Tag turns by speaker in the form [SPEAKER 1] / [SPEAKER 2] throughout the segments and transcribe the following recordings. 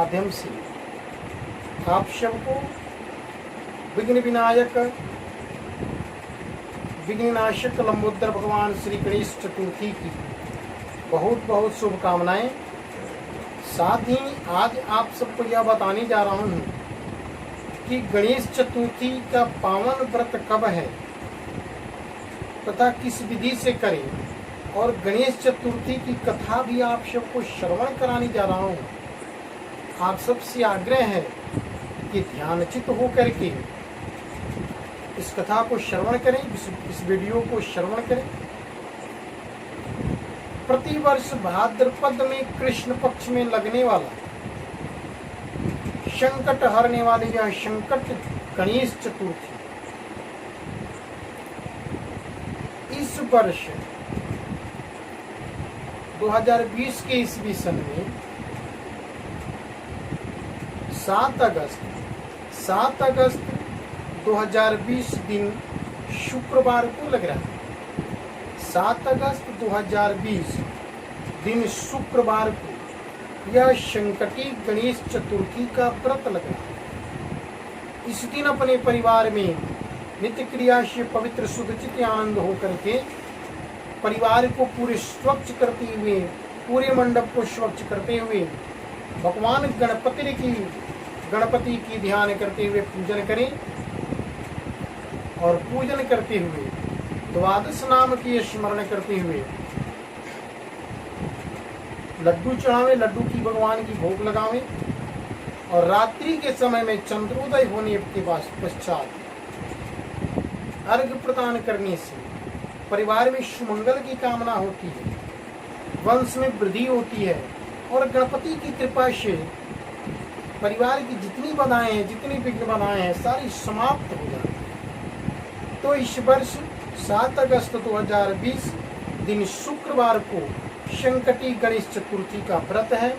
[SPEAKER 1] माध्यम से आप सबको विघ्न विनायक विघ्ननाशक लंबोदर भगवान श्री गणेश चतुर्थी की बहुत बहुत शुभकामनाएं। साथ ही आज आप सबको यह बताने जा रहा हूँ कि गणेश चतुर्थी का पावन व्रत कब है तथा किस विधि से करें, और गणेश चतुर्थी की कथा भी आप सबको श्रवण कराने जा रहा हूँ। आप सबसे आग्रह है कि ध्यानचित होकर के इस कथा को श्रवण करें, इस वीडियो को श्रवण करें। प्रतिवर्ष भाद्रपद में कृष्ण पक्ष में लगने वाला संकट हरने वाली यह संकट गणेश चतुर्थी इस वर्ष 2020 के ईस्वी सन में 7 अगस्त 2020 दिन शुक्रवार को लग रहा है। 7 अगस्त 2020 दिन शुक्रवार को यह संकटी गणेश चतुर्थी का व्रत लग रहा है। इस दिन अपने परिवार में नित्य क्रिया से पवित्र शुद्ध चित्त आनंद होकर के परिवार को पूरे स्वच्छ करते हुए, पूरे मंडप को स्वच्छ करते हुए भगवान गणपति की ध्यान करते हुए पूजन करें, और पूजन करते हुए द्वादश नाम की स्मरण करते हुए लड्डू चढ़ावें, लड्डू की भगवान की भोग लगावें, और रात्रि के समय में चंद्रोदय होने के पश्चात अर्घ्य प्रदान करने से परिवार में सुमंगल की कामना होती है, वंश में वृद्धि होती है, और गणपति की कृपा से परिवार की जितनी बाधाएं हैं, जितनी विघ्न बाधाएं हैं, सारी समाप्त हो जाती है। तो इस वर्ष 7 अगस्त 2020 दिन शुक्रवार को संकटी गणेश चतुर्थी का व्रत है।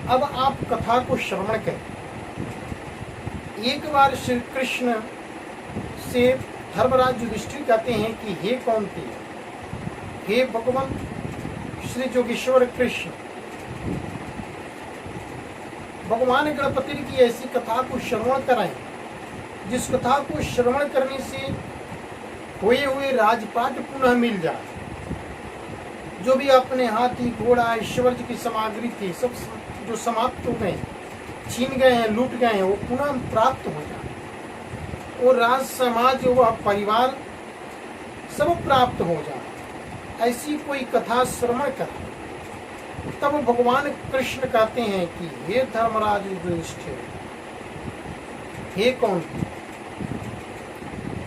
[SPEAKER 1] अब आप कथा को श्रवण करें। एक बार श्री कृष्ण से धर्मराज युधिष्ठिर कहते हैं कि हे कौन्तेय, हे भगवान श्री जोगेश्वर कृष्ण, भगवान गणपति की ऐसी कथा को श्रवण कराएं जिस कथा को श्रवण करने से खोए हुए राजपाट पुनः मिल जाए। जो भी अपने हाथी घोड़ा ऐश्वर्य की सामग्री थी, सब जो समाप्त हो गए, छीन गए हैं, लूट गए हैं, वो पुनः प्राप्त हो जाए, और राज समाज वह परिवार सब प्राप्त हो जाए। ऐसी कोई कथा श्रवण कर तब भगवान कृष्ण कहते हैं कि हे धर्मराज युधिष्ठिर, हे कौन?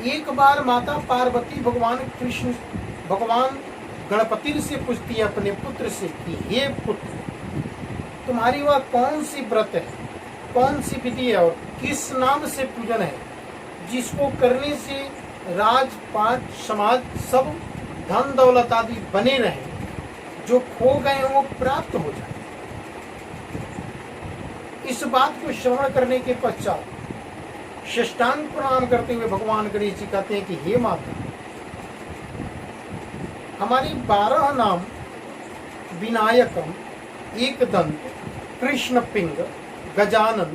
[SPEAKER 1] एक बार माता पार्वती भगवान गणपति से पूछती है अपने पुत्र से कि हे पुत्र, तुम्हारी वह कौन सी व्रत है, कौन सी विधि है, और किस नाम से पूजन है जिसको करने से राजपाट समाज सब धन दौलत आदि बने रहे, जो खो गए वो प्राप्त हो जाए। इस बात को श्रवण करने के पश्चात साष्टांग प्रणाम करते हुए भगवान गणेश जी कहते हैं कि हे माता, हमारे 12 नाम विनायकम, एकदंत, कृष्णपिंग, गजानन,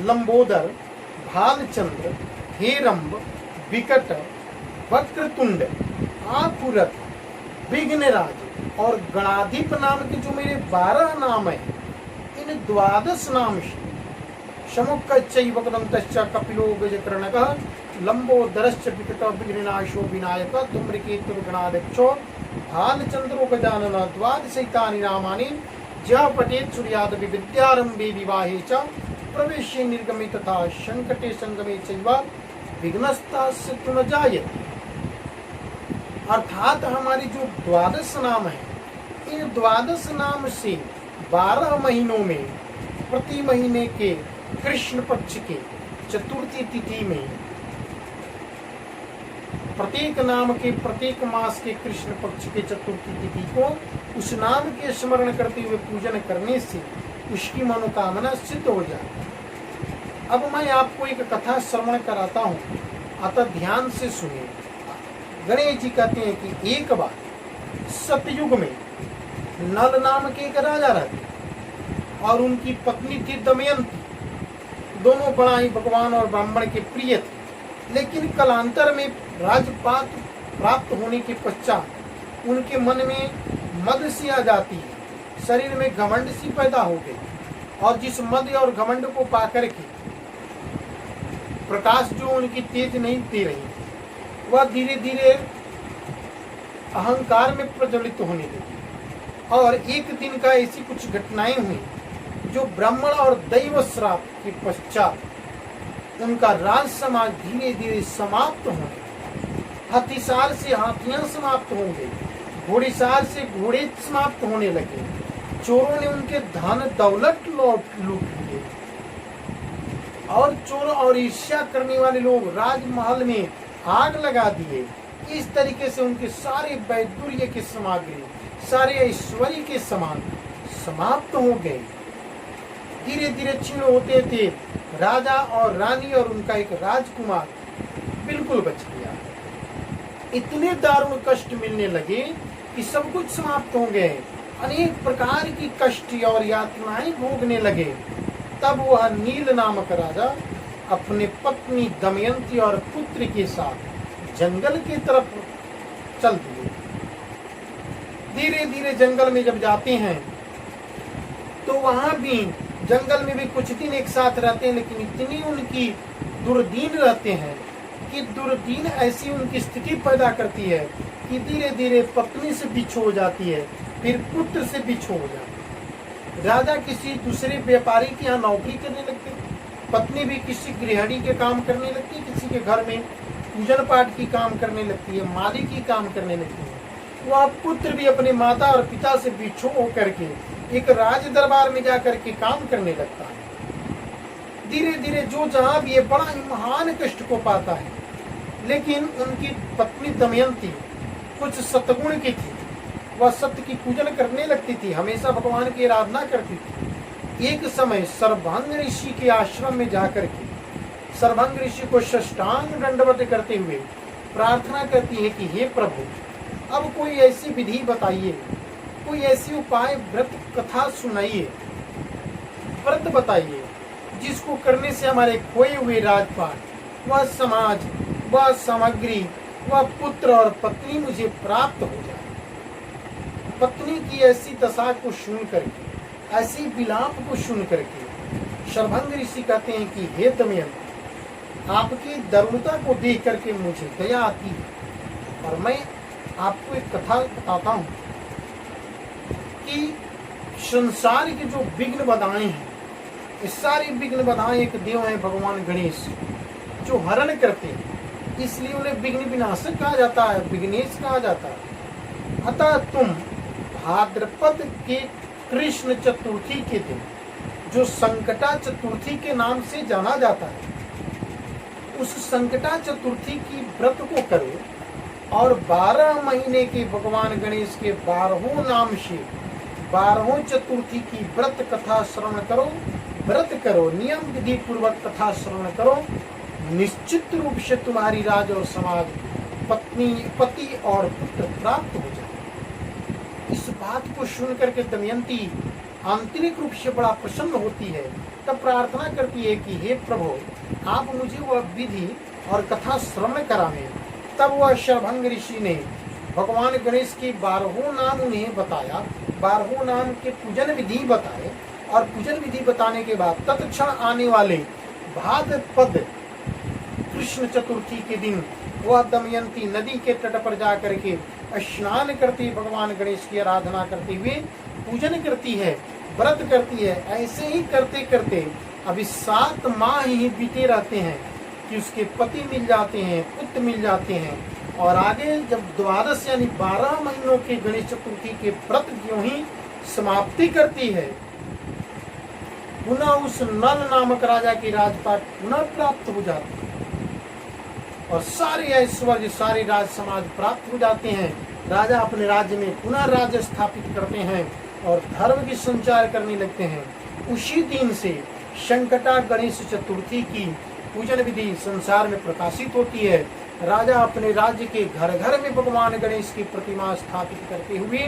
[SPEAKER 1] लंबोदर, भालचंद्र, हेरंब, विकट, वक्रतुंड, आकुरत, विघ्नराज और गणाधिप नाम के जो मेरे 12 नाम हैं, इन 12 नाम से समुक्कच्चैवकदन्तश्च कपिलो गजकर्णकः लंबोदरश्च विकट विघ्ननाशो विनायक धूम्रकेतुर्गणाध्यक्षो भालचंद्रो गजानन द्वादशैतानि नामानि ज पठेत् सूर्यादपि विद्यारंभे विवाहे च प्रवेशे निर्गमे तथा संकटे संगमे चैव विघ्नस्तस्य न जायते। अर्थात हमारे जो 12 नाम है, इन 12 नाम से 12 महीनों में प्रति महीने के कृष्ण पक्ष के चतुर्थी तिथि में प्रत्येक नाम के प्रत्येक मास के कृष्ण पक्ष के चतुर्थी तिथि को उस नाम के स्मरण करते हुए पूजन करने से उसकी मनोकामना सिद्ध हो जाए। अब मैं आपको एक कथा श्रवण कराता हूँ, अतः ध्यान से सुनिए। गणेश जी कहते हैं कि एक बार सतयुग में नल नाम के एक राजा रहते। और उनकी पत्नी थी दमयंती। दोनों बड़ा ही भगवान और ब्राह्मण के प्रिय थे। लेकिन कालांतर में राजपाट प्राप्त होने के पश्चात उनके मन में मद सी आ जाती है, शरीर में घमंड सी पैदा हो गई, और जिस मद और घमंड को पाकर के प्रकाश जो उनकी तेज नहीं दे रही, वह धीरे धीरे अहंकार में प्रज्वलित होने लगी। और एक दिन का ऐसी कुछ घटनाएं हुई जो ब्राह्मण और दैव श्राप के पश्चात उनका राज समाज धीरे धीरे समाप्त होने लगा। हाथीसार से हाथियां समाप्त हो गई, घोड़ेसार से घोड़े समाप्त होने लगे, चोरों ने उनके धन दौलत लूट लिए, और चोर और ईर्ष्या करने वाले लोग राजमहल में आग लगा दिए। इस तरीके से उनके सारे वैदुर्य के सामग्री, सारे ऐश्वर्य के सामान समाप्त हो गए। धीरे धीरे क्षीण होते थे राजा और रानी, और उनका एक राजकुमार बिल्कुल बच गया। इतने दारुण कष्ट मिलने लगे कि सब कुछ समाप्त हो गए, अनेक प्रकार की कष्ट और यातनाएं भोगने लगे। तब वह नील नामक राजा अपने पत्नी दमयंती और पुत्र के साथ जंगल की तरफ चल दिए। धीरे धीरे जंगल में जब जाते हैं तो वहां भी जंगल में भी कुछ दिन एक साथ रहते हैं, लेकिन इतनी उनकी दुर्दीन रहते हैं कि दुर्दीन ऐसी उनकी स्थिति पैदा करती है कि धीरे धीरे पत्नी से बिछो हो जाती है, फिर पुत्र से बिछो हो जाती है। राजा किसी दूसरे व्यापारी के यहाँ नौकरी करने लगते, पत्नी भी किसी गृहिणी के काम करने लगती है, किसी के घर में पूजन पाठ की काम करने लगती है, माली की काम करने लगती है। वह पुत्र भी अपने माता और पिता से बिछो होकर के एक राज दरबार में जाकर के काम करने लगता है। धीरे धीरे जो जहाँ भी है बड़ा ही महान कष्ट को पाता है। लेकिन उनकी पत्नी दमयंती कुछ सतगुण की थी, वह सत्य की पूजन करने लगती थी, हमेशा भगवान की आराधना करती थी। एक समय सर्वांग ऋषि के आश्रम में जाकर के सर्वांग ऋषि को साष्टांग दंडवत करते हुए प्रार्थना करती है कि हे प्रभु, अब कोई ऐसी विधि बताइए, कोई ऐसी उपाय व्रत कथा सुनाइए, व्रत बताइए जिसको करने से हमारे खोए हुए राजपाट, वह समाज, वह सामग्री, वह पुत्र और पत्नी मुझे प्राप्त हो जाए। पत्नी की ऐसी दशा को सुन करके, ऐसी विलाप को सुन करके सर्वांग ऋषि कहते हैं कि हे दमयंती, आपकी दरुणता को देख करके मुझे दया आती है, और मैं आपको एक कथा बताता हूँ कि संसार के जो विघ्न बाधाएं हैं, ये सारी विघ्न बाधाएं एक देव है भगवान गणेश जो हरण करते हैं, इसलिए उन्हें विघ्न विनाशक कहा जाता है, विघ्नेश कहा जाता है। अतः तुम भाद्रपद के कृष्ण चतुर्थी के दिन, जो संकटा चतुर्थी के नाम से जाना जाता है, उस संकटा चतुर्थी की व्रत को करो, और 12 महीने के भगवान गणेश के 12 नाम से 12 चतुर्थी की व्रत कथा श्रवण करो, व्रत करो, नियम विधि पूर्वक कथा श्रवण करो। निश्चित रूप से तुम्हारी राज और समाज, पत्नी, पति और पुत्र प्राप्त हो जाए। इस बात को सुन करके दमयंती आंतरिक रूप से बड़ा प्रसन्न होती है। तब प्रार्थना करती है कि हे प्रभु, आप मुझे वह विधि और कथा श्रवण करावें। तब वह सर्वांग ऋषि ने भगवान गणेश के 12 नाम उन्हें बताया, 12 नाम के पूजन विधि बताए, और पूजन विधि बताने के बाद तत्क्षण आने वाले भाद्रपद कृष्ण चतुर्थी के दिन वह दमयंती नदी के तट पर जाकर के स्नान करती, भगवान गणेश की आराधना करते हुए पूजन करती है, व्रत करती है। ऐसे ही करते करते अभी 7 माह ही बीते रहते हैं कि उसके पति मिल जाते हैं, पुत्र मिल जाते हैं, और आगे जब द्वादश यानी 12 महीनों के गणेश चतुर्थी के व्रत क्यों ही समाप्ति करती है, पुनः उस नल नामक राजा की राजपाट पुनः प्राप्त हो जाती है, और सारे ऐश्वर्य, सारे राज समाज प्राप्त हो जाते हैं। राजा अपने राज्य में पुनः राज्य स्थापित करते हैं और धर्म की संचार करने लगते हैं। उसी दिन से संकटा गणेश चतुर्थी की पूजन विधि संसार में प्रकाशित होती है। राजा अपने राज्य के घर घर में भगवान गणेश की प्रतिमा स्थापित करते हुए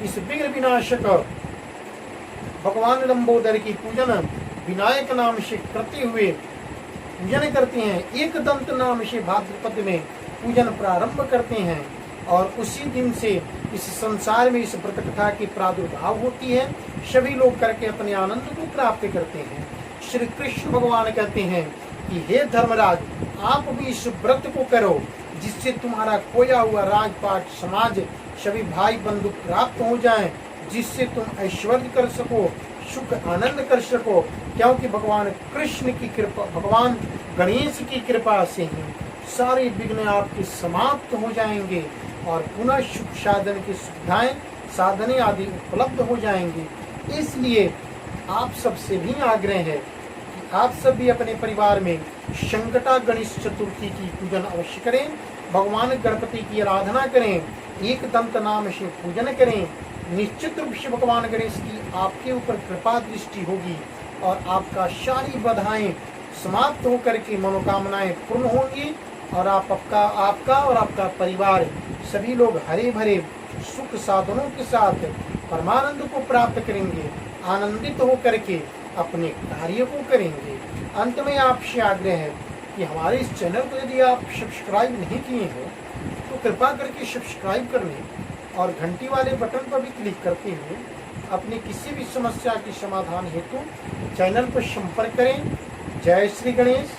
[SPEAKER 1] इस विघ्न विनाशक भगवान लंबोदर की पूजन विनायक नाम से करते हुए पूजन करते हैं। एक दंत नाम से भाद्रपद में पूजन प्रारंभ करते हैं और उसी दिन से इस संसार में इस व्रत कथा की प्रादुर्भाव होती है। सभी लोग करके अपने आनंद को प्राप्त करते हैं। श्री कृष्ण भगवान कहते हैं कि हे धर्मराज, आप भी इस व्रत को करो जिससे तुम्हारा खोया हुआ राजपाट समाज सभी भाई बंधु प्राप्त हो जाएं, जिससे तुम ऐश्वर्य कर सको, सुख आनंद कर सको, क्योंकि भगवान कृष्ण की कृपा, भगवान गणेश की कृपा से ही सारे विघ्न आपके समाप्त हो जाएंगे और पुनः सुख साधन की सुविधाएं साधने आदि उपलब्ध हो जाएंगे। इसलिए आप सबसे भी आग्रह है कि आप सब भी अपने परिवार में संकटा गणेश चतुर्थी की पूजन अवश्य करें, भगवान गणपति की आराधना करें, एक दंत नाम से पूजन करें। निश्चित रूप से भगवान गणेश की आपके ऊपर कृपा दृष्टि होगी और आपका सारी बाधाएं समाप्त होकर के मनोकामनाएं पूर्ण होंगी और आपका और आपका परिवार सभी लोग हरे भरे सुख साधनों के साथ परमानंद को प्राप्त करेंगे, आनंदित होकर के अपने कार्य को करेंगे। अंत में आपसे आग्रह है कि हमारे इस चैनल को यदि आप सब्सक्राइब नहीं किए हो तो कृपा करके सब्सक्राइब कर लें और घंटी वाले बटन पर भी क्लिक करते हुए अपनी किसी भी समस्या की समाधान हेतु चैनल पर संपर्क करें। जय श्री गणेश,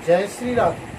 [SPEAKER 1] जय श्री राधे।